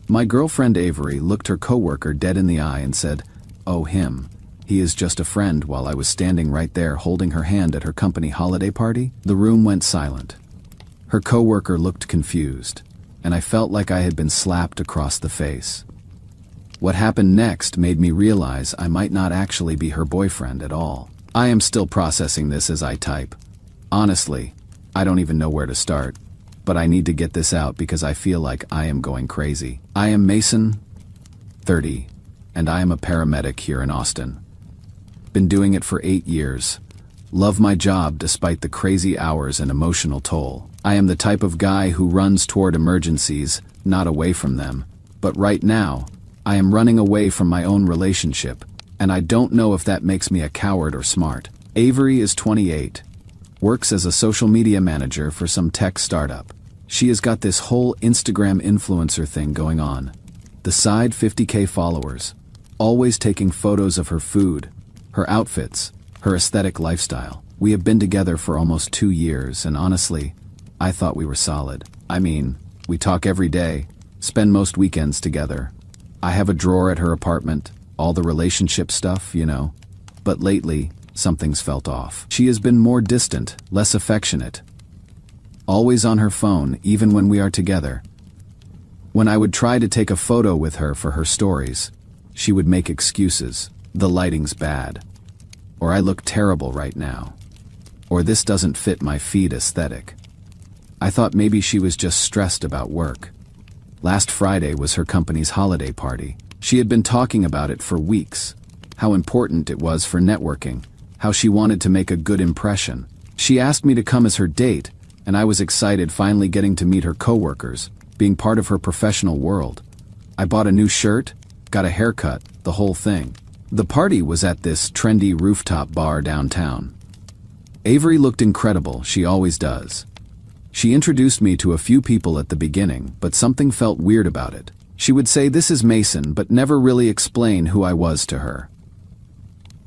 My girlfriend Avery looked her coworker dead in the eye and said, "Oh, him. He is just a friend," while I was standing right there holding her hand at her company holiday party. The room went silent. Her coworker looked confused, and I felt like I had been slapped across the face. What happened next made me realize I might not actually be her boyfriend at all. I am still processing this as I type. Honestly, I don't even know where to start, but I need to get this out because I feel like I am going crazy. I am Mason, 30, and I am a paramedic here in Austin. Been doing it for 8 years. Love my job despite the crazy hours and emotional toll. I am the type of guy who runs toward emergencies, not away from them. But right now, I am running away from my own relationship, and I don't know if that makes me a coward or smart. Avery is 28, works as a social media manager for some tech startup. She has got this whole Instagram influencer thing going on. The side 50K followers, always taking photos of her food, her outfits, her aesthetic lifestyle. We have been together for almost 2 years, and honestly, I thought we were solid. I mean, we talk every day, spend most weekends together. I have a drawer at her apartment, all the relationship stuff, you know. But lately, something's felt off. She has been more distant, less affectionate. Always on her phone, even when we are together. When I would try to take a photo with her for her stories, she would make excuses. The lighting's bad. Or I look terrible right now. Or this doesn't fit my feed aesthetic. I thought maybe she was just stressed about work. Last Friday was her company's holiday party. She had been talking about it for weeks. How important it was for networking. How she wanted to make a good impression. She asked me to come as her date, and I was excited finally getting to meet her coworkers, being part of her professional world. I bought a new shirt, got a haircut, the whole thing. The party was at this trendy rooftop bar downtown. Avery looked incredible, she always does. She introduced me to a few people at the beginning, but something felt weird about it. She would say, "This is Mason," but never really explain who I was to her.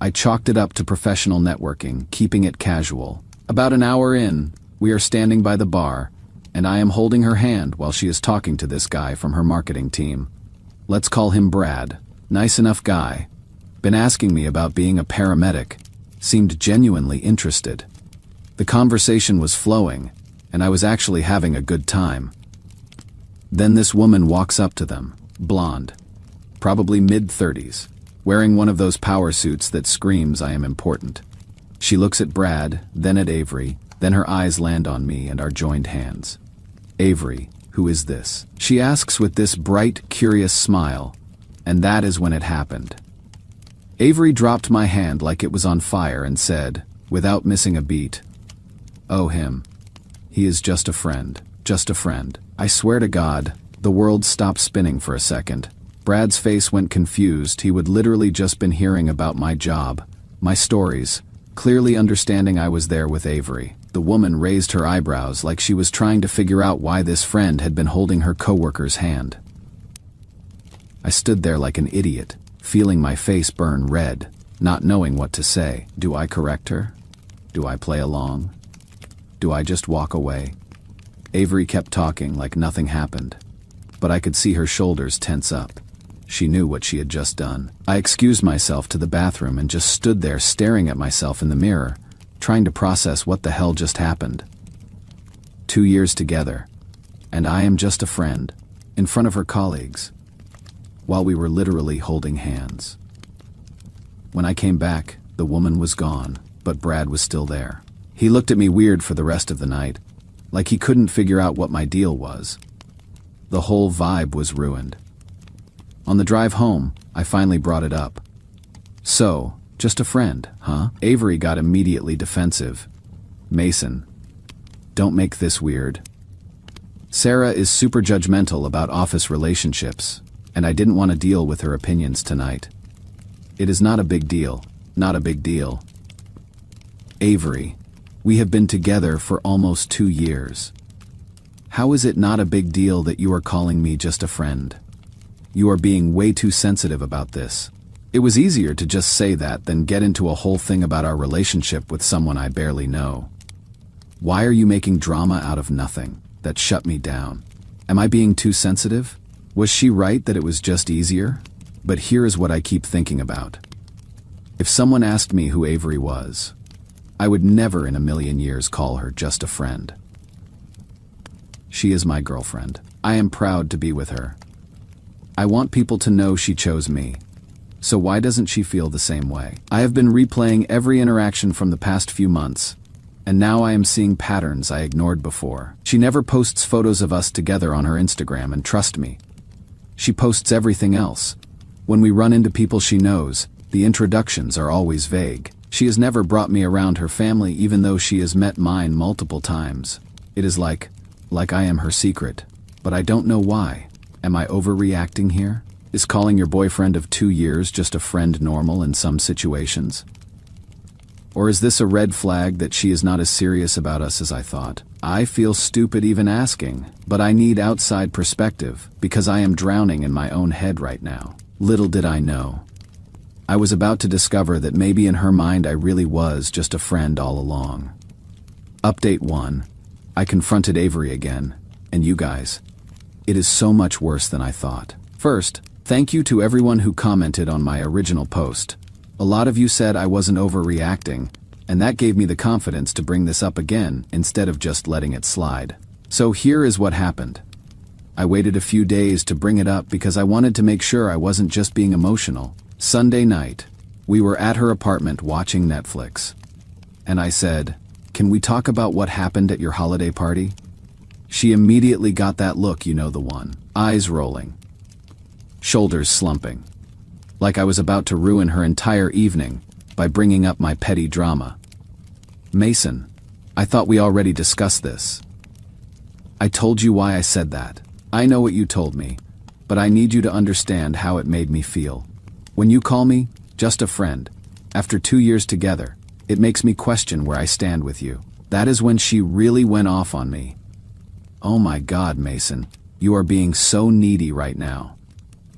I chalked it up to professional networking, keeping it casual. About an hour in, we are standing by the bar, and I am holding her hand while she is talking to this guy from her marketing team. Let's call him Brad. Nice enough guy. Been asking me about being a paramedic. Seemed genuinely interested. The conversation was flowing, and I was actually having a good time. Then this woman walks up to them, blonde, probably mid-30s, wearing one of those power suits that screams I am important. She looks at Brad, then at Avery, then her eyes land on me and our joined hands. "Avery, who is this?" she asks with this bright, curious smile, and that is when it happened. Avery dropped my hand like it was on fire and said, without missing a beat, "Oh, him. He is just a friend, just a friend." I swear to God, the world stopped spinning for a second. Brad's face went confused. He would literally just been hearing about my job, my stories, clearly understanding I was there with Avery. The woman raised her eyebrows like she was trying to figure out why this friend had been holding her coworker's hand. I stood there like an idiot, feeling my face burn red, not knowing what to say. Do I correct her? Do I play along? Do I just walk away? Avery kept talking like nothing happened, but I could see her shoulders tense up. She knew what she had just done. I excused myself to the bathroom and just stood there staring at myself in the mirror, trying to process what the hell just happened. 2 years together, and I am just a friend, in front of her colleagues, while we were literally holding hands. When I came back, the woman was gone, but Brad was still there. He looked at me weird for the rest of the night, like he couldn't figure out what my deal was. The whole vibe was ruined. On the drive home, I finally brought it up. "So, just a friend, huh?" Avery got immediately defensive. "Mason, don't make this weird. Sarah is super judgmental about office relationships, and I didn't want to deal with her opinions tonight. It is not a big deal, not a big deal." Avery, we have been together for almost 2 years. How is it not a big deal that you are calling me just a friend? You are being way too sensitive about this. It was easier to just say that than get into a whole thing about our relationship with someone I barely know. Why are you making drama out of nothing? That shut me down. Am I being too sensitive? Was she right that it was just easier? But here is what I keep thinking about. If someone asked me who Avery was, I would never in a million years call her just a friend. She is my girlfriend. I am proud to be with her. I want people to know she chose me. So why doesn't she feel the same way? I have been replaying every interaction from the past few months, and now I am seeing patterns I ignored before. She never posts photos of us together on her Instagram, and trust me, she posts everything else. When we run into people she knows, the introductions are always vague. She has never brought me around her family even though she has met mine multiple times. It is like I am her secret, but I don't know why. Am I overreacting here? Is calling your boyfriend of 2 years just a friend normal in some situations? Or is this a red flag that she is not as serious about us as I thought? I feel stupid even asking, but I need outside perspective because I am drowning in my own head right now. Little did I know. I was about to discover that maybe in her mind I really was just a friend all along. Update 1. I confronted Avery again, and you guys, it is so much worse than I thought. First, thank you to everyone who commented on my original post. A lot of you said I wasn't overreacting, and that gave me the confidence to bring this up again instead of just letting it slide. So here is what happened. I waited a few days to bring it up because I wanted to make sure I wasn't just being emotional. Sunday night, we were at her apartment watching Netflix. And I said, "Can we talk about what happened at your holiday party?" She immediately got that look, you know the one. Eyes rolling. Shoulders slumping. Like I was about to ruin her entire evening by bringing up my petty drama. Mason, I thought we already discussed this. I told you why I said that. I know what you told me, but I need you to understand how it made me feel. When you call me just a friend, after 2 years together, it makes me question where I stand with you. That is when she really went off on me. Oh my God, Mason, you are being so needy right now.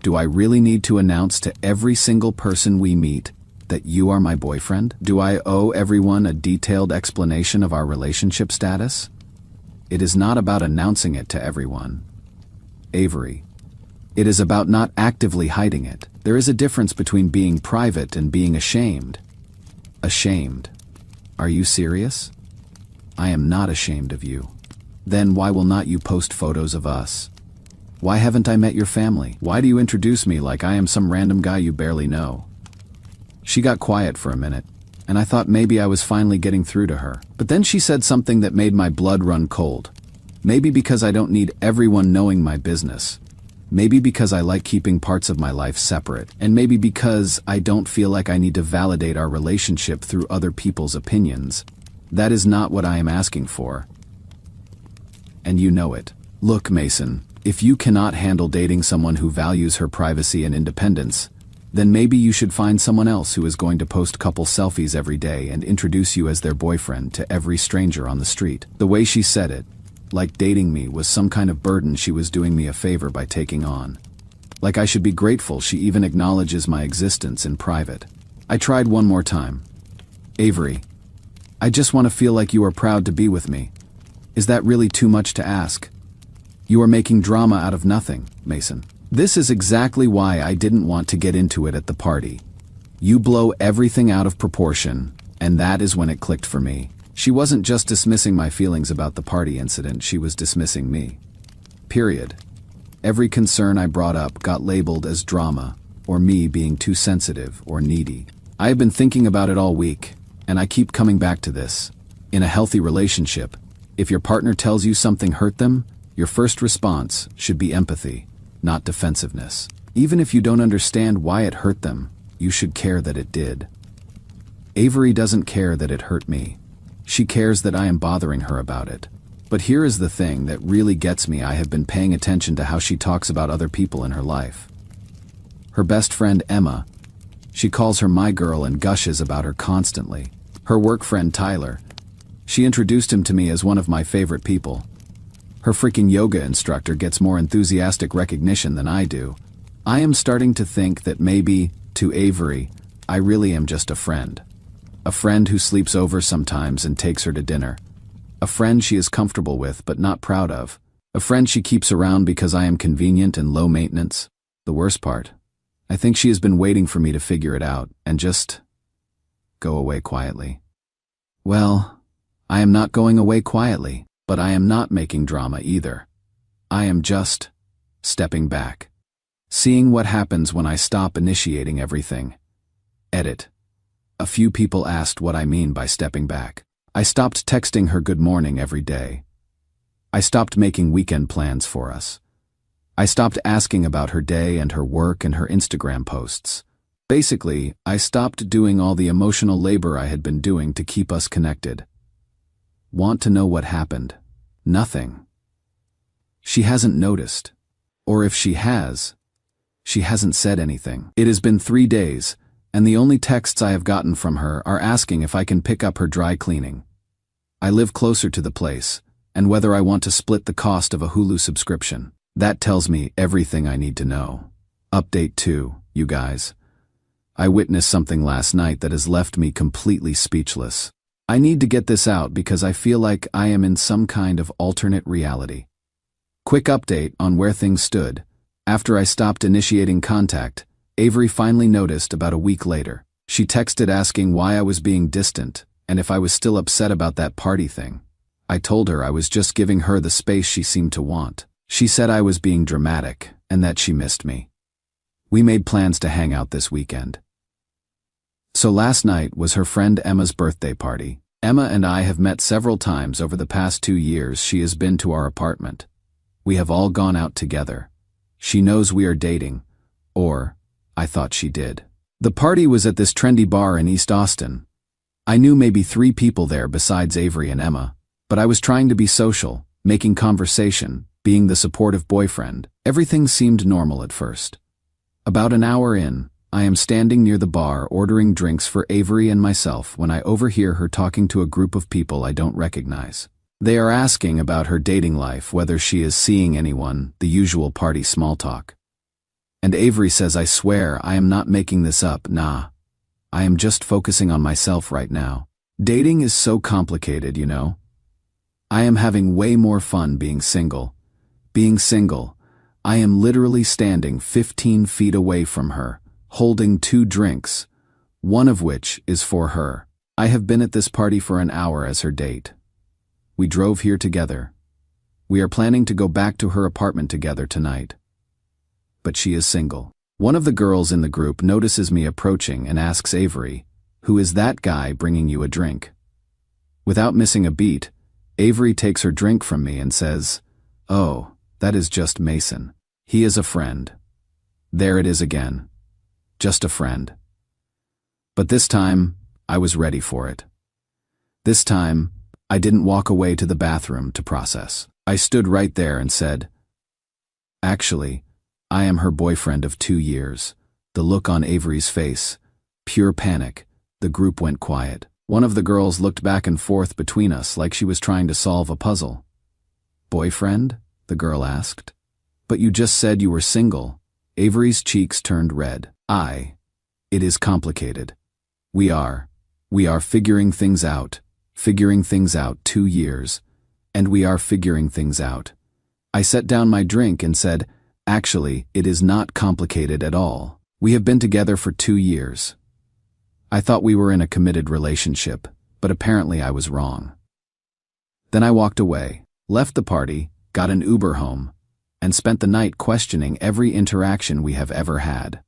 Do I really need to announce to every single person we meet that you are my boyfriend? Do I owe everyone a detailed explanation of our relationship status? It is not about announcing it to everyone. Avery, it is about not actively hiding it. There is a difference between being private and being ashamed. Ashamed? Are you serious? I am not ashamed of you. Then why will not you post photos of us? Why haven't I met your family? Why do you introduce me like I am some random guy you barely know? She got quiet for a minute, and I thought maybe I was finally getting through to her. But then she said something that made my blood run cold. Maybe because I don't need everyone knowing my business. Maybe because I like keeping parts of my life separate. And maybe because I don't feel like I need to validate our relationship through other people's opinions. That is not what I am asking for. And you know it. Look, Mason, if you cannot handle dating someone who values her privacy and independence, then maybe you should find someone else who is going to post couple selfies every day and introduce you as their boyfriend to every stranger on the street. The way she said it, like dating me was some kind of burden she was doing me a favor by taking on. Like I should be grateful she even acknowledges my existence in private. I tried one more time. Avery, I just want to feel like you are proud to be with me. Is that really too much to ask? You are making drama out of nothing, Mason. This is exactly why I didn't want to get into it at the party. You blow everything out of proportion, and that is when it clicked for me. She wasn't just dismissing my feelings about the party incident, she was dismissing me. Period. Every concern I brought up got labeled as drama, or me being too sensitive or needy. I have been thinking about it all week, and I keep coming back to this. In a healthy relationship, if your partner tells you something hurt them, your first response should be empathy, not defensiveness. Even if you don't understand why it hurt them, you should care that it did. Avery doesn't care that it hurt me. She cares that I am bothering her about it. But here is the thing that really gets me. I have been paying attention to how she talks about other people in her life. Her best friend Emma, she calls her my girl and gushes about her constantly. Her work friend Tyler, she introduced him to me as one of my favorite people. Her freaking yoga instructor gets more enthusiastic recognition than I do. I am starting to think that maybe, to Avery, I really am just a friend. A friend who sleeps over sometimes and takes her to dinner. A friend she is comfortable with but not proud of. A friend she keeps around because I am convenient and low maintenance. The worst part, I think she has been waiting for me to figure it out and just go away quietly. Well, I am not going away quietly, but I am not making drama either. I am just stepping back. Seeing what happens when I stop initiating everything. Edit. A few people asked what I mean by stepping back. I stopped texting her good morning every day. I stopped making weekend plans for us. I stopped asking about her day and her work and her Instagram posts. Basically, I stopped doing all the emotional labor I had been doing to keep us connected. Want to know what happened? Nothing. She hasn't noticed. Or if she has, she hasn't said anything. It has been 3 days, and the only texts I have gotten from her are asking if I can pick up her dry cleaning. I live closer to the place, and whether I want to split the cost of a Hulu subscription. That tells me everything I need to know. Update 2, you guys. I witnessed something last night that has left me completely speechless. I need to get this out because I feel like I am in some kind of alternate reality. Quick update on where things stood. After I stopped initiating contact, Avery finally noticed about a week later. She texted asking why I was being distant and if I was still upset about that party thing. I told her I was just giving her the space she seemed to want. She said I was being dramatic and that she missed me. We made plans to hang out this weekend. So last night was her friend Emma's birthday party. Emma and I have met several times over the past 2 years. She has been to our apartment. We have all gone out together. She knows we are dating, or I thought she did. The party was at this trendy bar in East Austin. I knew maybe 3 people there besides Avery and Emma, but I was trying to be social, making conversation, being the supportive boyfriend. Everything seemed normal at first. About an hour in, I am standing near the bar ordering drinks for Avery and myself when I overhear her talking to a group of people I don't recognize. They are asking about her dating life, whether she is seeing anyone, the usual party small talk. And Avery says, I swear I am not making this up, nah. I am just focusing on myself right now. Dating is so complicated, you know. I am having way more fun being single. Being single, I am literally standing 15 feet away from her, holding 2 drinks, one of which is for her. I have been at this party for an hour as her date. We drove here together. We are planning to go back to her apartment together tonight. But she is single. One of the girls in the group notices me approaching and asks Avery, "Who is that guy bringing you a drink?" Without missing a beat, Avery takes her drink from me and says, "Oh, that is just Mason. He is a friend." There it is again. Just a friend. But this time, I was ready for it. This time, I didn't walk away to the bathroom to process. I stood right there and said, "Actually, I am her boyfriend of 2 years." The look on Avery's face, pure panic. The group went quiet. One of the girls looked back and forth between us like she was trying to solve a puzzle. "Boyfriend?" the girl asked. "But you just said you were single." Avery's cheeks turned red. It is complicated. We are figuring things out. 2 years. And we are figuring things out. I set down my drink and said, "Actually, it is not complicated at all. We have been together for 2 years. I thought we were in a committed relationship, but apparently I was wrong." Then I walked away, left the party, got an Uber home, and spent the night questioning every interaction we have ever had.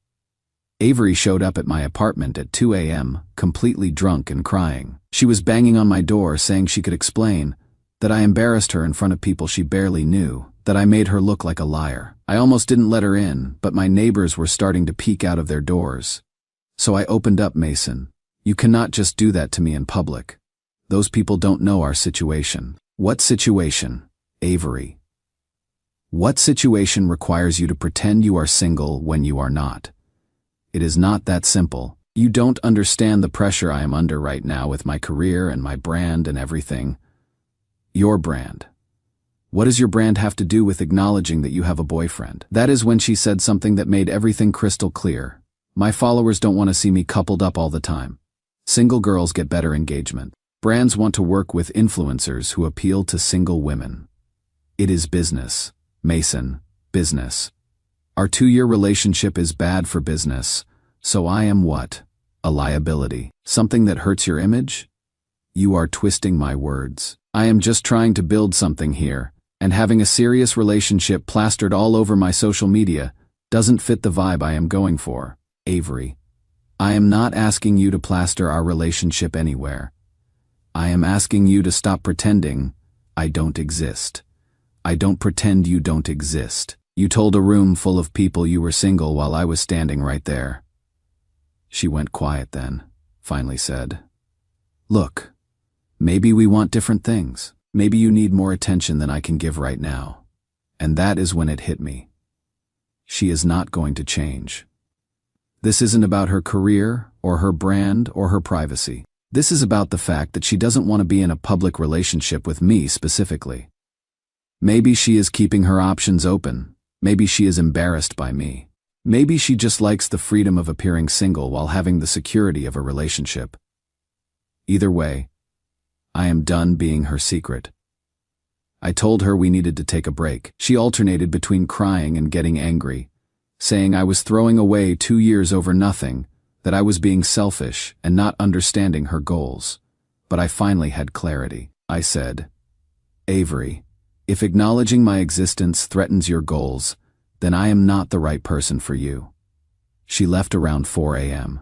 Avery showed up at my apartment at 2 a.m., completely drunk and crying. She was banging on my door saying she could explain, that I embarrassed her in front of people she barely knew, that I made her look like a liar. I almost didn't let her in, but my neighbors were starting to peek out of their doors. So I opened up. "Mason, you cannot just do that to me in public. Those people don't know our situation." "What situation, Avery? What situation requires you to pretend you are single when you are not? It is not that simple. You don't understand the pressure I am under right now with my career and my brand and everything." "Your brand? What does your brand have to do with acknowledging that you have a boyfriend?" That is when she said something that made everything crystal clear. "My followers don't want to see me coupled up all the time. Single girls get better engagement. Brands want to work with influencers who appeal to single women. It is business. Mason, business. Our 2-year relationship is bad for business, so I am what? A liability. Something that hurts your image? You are twisting my words. I am just trying to build something here, and having a serious relationship plastered all over my social media doesn't fit the vibe I am going for. Avery, I am not asking you to plaster our relationship anywhere. I am asking you to stop pretending I don't exist. I don't pretend you don't exist. You told a room full of people you were single while I was standing right there. She went quiet then, finally said, "Look, maybe we want different things. Maybe you need more attention than I can give right now." And that is when it hit me. She is not going to change. This isn't about her career, or her brand, or her privacy. This is about the fact that she doesn't want to be in a public relationship with me specifically. Maybe she is keeping her options open. Maybe she is embarrassed by me. Maybe she just likes the freedom of appearing single while having the security of a relationship. Either way, I am done being her secret. I told her we needed to take a break. She alternated between crying and getting angry, saying I was throwing away 2 years over nothing, that I was being selfish and not understanding her goals. But I finally had clarity. I said, "Avery, if acknowledging my existence threatens your goals, then I am not the right person for you." She left around 4 a.m.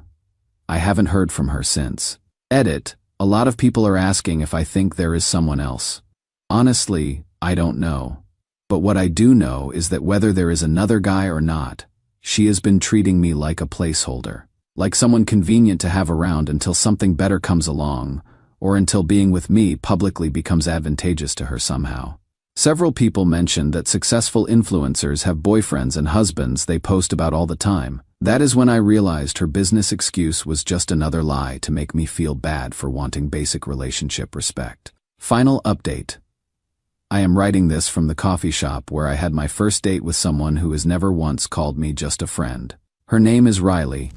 I haven't heard from her since. Edit, a lot of people are asking if I think there is someone else. Honestly, I don't know. But what I do know is that whether there is another guy or not, she has been treating me like a placeholder, like someone convenient to have around until something better comes along, or until being with me publicly becomes advantageous to her somehow. Several people mentioned that successful influencers have boyfriends and husbands they post about all the time. That is when I realized her business excuse was just another lie to make me feel bad for wanting basic relationship respect. Final update. I am writing this from the coffee shop where I had my first date with someone who has never once called me just a friend. Her name is Riley.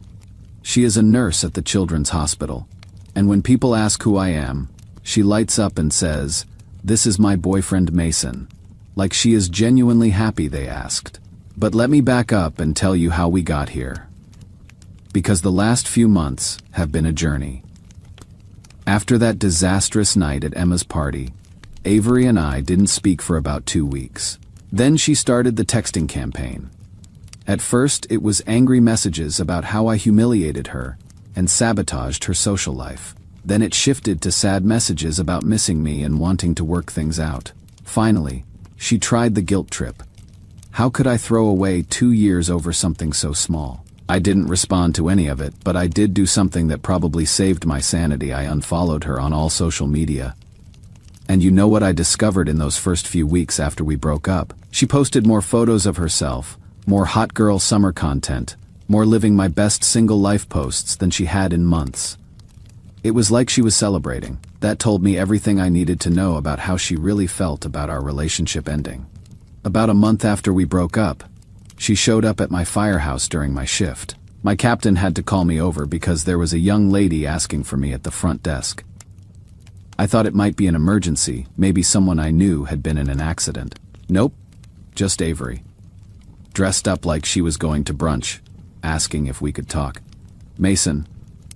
She is a nurse at the children's hospital. And when people ask who I am, she lights up and says, "This is my boyfriend Mason." Like she is genuinely happy they asked. But let me back up and tell you how we got here. Because the last few months have been a journey. After that disastrous night at Emma's party, Avery and I didn't speak for about 2 weeks. Then she started the texting campaign. At first, it was angry messages about how I humiliated her and sabotaged her social life. Then it shifted to sad messages about missing me and wanting to work things out. Finally, she tried the guilt trip. How could I throw away 2 years over something so small? I didn't respond to any of it, but I did do something that probably saved my sanity. I unfollowed her on all social media. And you know what I discovered in those first few weeks after we broke up? She posted more photos of herself, more hot girl summer content, more living my best single life posts than she had in months. It was like she was celebrating. That told me everything I needed to know about how she really felt about our relationship ending. About a month after we broke up, she showed up at my firehouse during my shift. My captain had to call me over because there was a young lady asking for me at the front desk. I thought it might be an emergency, maybe someone I knew had been in an accident. Nope, just Avery. Dressed up like she was going to brunch, asking if we could talk. "Mason,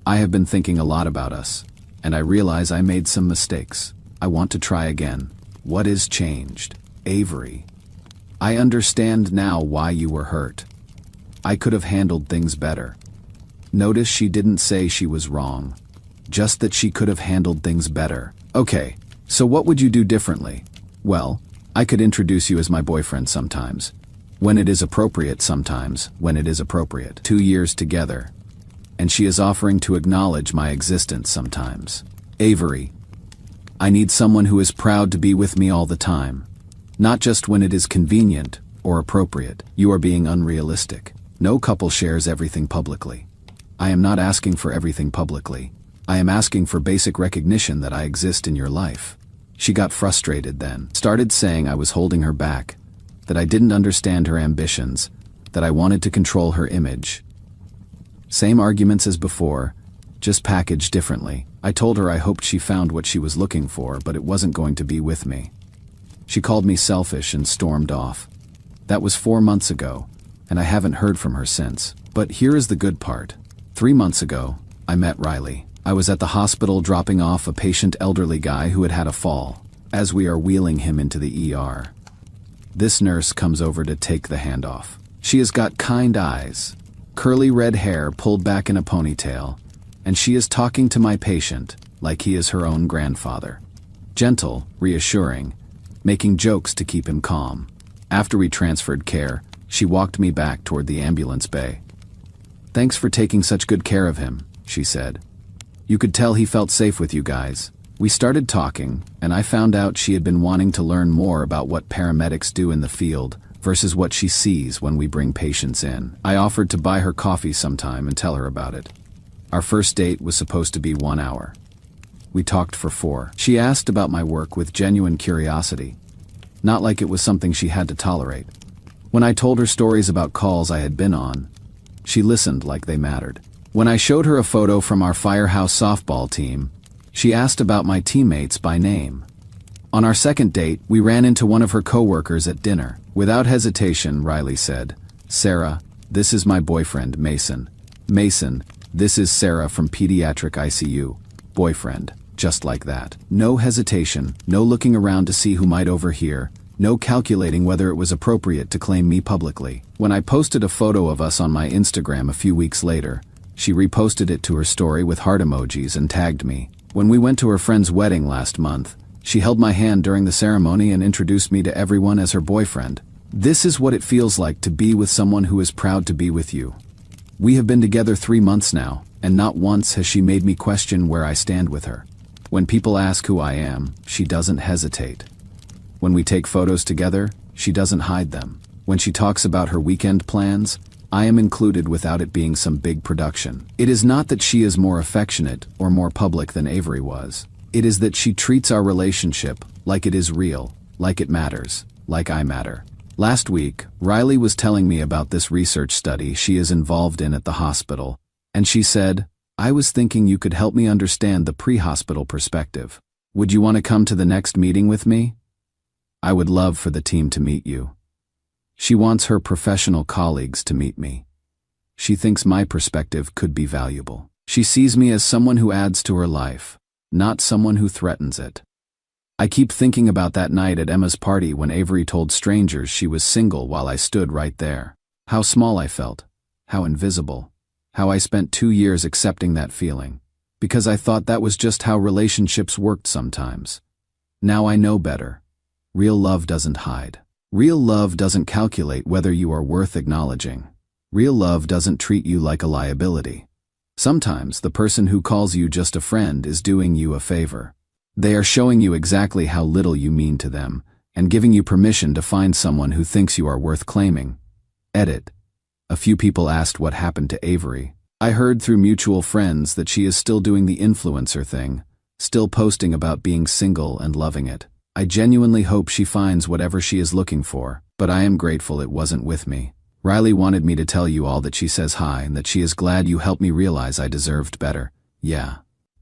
I have been thinking a lot about us, and I realize I made some mistakes. I want to try again. What is changed? Avery. I understand now why you were hurt. I could have handled things better." Notice she didn't say she was wrong, just that she could have handled things better. Okay, so what would you do differently? Well, I could introduce you as my boyfriend sometimes. When it is appropriate sometimes, when it is appropriate. 2 years together. And she is offering to acknowledge my existence sometimes. Avery. I need someone who is proud to be with me all the time. Not just when it is convenient or appropriate. You are being unrealistic. No couple shares everything publicly. I am not asking for everything publicly. I am asking for basic recognition that I exist in your life. She got frustrated then, started saying I was holding her back, that I didn't understand her ambitions, that I wanted to control her image. Same arguments as before, just packaged differently. I told her I hoped she found what she was looking for, but it wasn't going to be with me. She called me selfish and stormed off. That was 4 months ago, and I haven't heard from her since. But here is the good part. 3 months ago, I met Riley. I was at the hospital dropping off a patient elderly guy who had had a fall. As we are wheeling him into the ER, this nurse comes over to take the handoff. She has got kind eyes, curly red hair pulled back in a ponytail, and she is talking to my patient like he is her own grandfather. Gentle, reassuring, making jokes to keep him calm. After we transferred care, she walked me back toward the ambulance bay. "Thanks for taking such good care of him," she said. "You could tell he felt safe with you guys." We started talking, and I found out she had been wanting to learn more about what paramedics do in the field versus what she sees when we bring patients in. I offered to buy her coffee sometime and tell her about it. Our first date was supposed to be 1 hour. We talked for 4. She asked about my work with genuine curiosity, not like it was something she had to tolerate. When I told her stories about calls I had been on, she listened like they mattered. When I showed her a photo from our firehouse softball team, she asked about my teammates by name. On our second date, we ran into one of her coworkers at dinner. Without hesitation, Riley said, "Sarah, this is my boyfriend, Mason. Mason, this is Sarah from pediatric ICU. Boyfriend." Just like that. No hesitation, no looking around to see who might overhear, no calculating whether it was appropriate to claim me publicly. When I posted a photo of us on my Instagram a few weeks later, she reposted it to her story with heart emojis and tagged me. When we went to her friend's wedding last month, she held my hand during the ceremony and introduced me to everyone as her boyfriend. This is what it feels like to be with someone who is proud to be with you. We have been together 3 months now, and not once has she made me question where I stand with her. When people ask who I am, she doesn't hesitate. When we take photos together, she doesn't hide them. When she talks about her weekend plans, I am included without it being some big production. It is not that she is more affectionate or more public than Avery was. It is that she treats our relationship like it is real, like it matters, like I matter. Last week, Riley was telling me about this research study she is involved in at the hospital, and she said, "I was thinking you could help me understand the pre-hospital perspective. Would you want to come to the next meeting with me? I would love for the team to meet you." She wants her professional colleagues to meet me. She thinks my perspective could be valuable. She sees me as someone who adds to her life, not someone who threatens it. I keep thinking about that night at Emma's party when Avery told strangers she was single while I stood right there. How small I felt, how invisible, how I spent 2 years accepting that feeling, because I thought that was just how relationships worked sometimes. Now I know better. Real love doesn't hide. Real love doesn't calculate whether you are worth acknowledging. Real love doesn't treat you like a liability. Sometimes the person who calls you just a friend is doing you a favor. They are showing you exactly how little you mean to them, and giving you permission to find someone who thinks you are worth claiming. Edit. A few people asked what happened to Avery. I heard through mutual friends that she is still doing the influencer thing, still posting about being single and loving it. I genuinely hope she finds whatever she is looking for, but I am grateful it wasn't with me. Riley wanted me to tell you all that she says hi and that she is glad you helped me realize I deserved better. Yeah,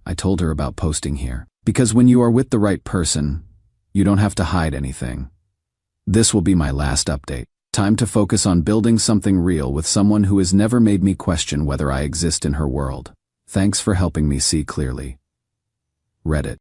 I told her about posting here. Because when you are with the right person, you don't have to hide anything. This will be my last update. Time to focus on building something real with someone who has never made me question whether I exist in her world. Thanks for helping me see clearly. Reddit.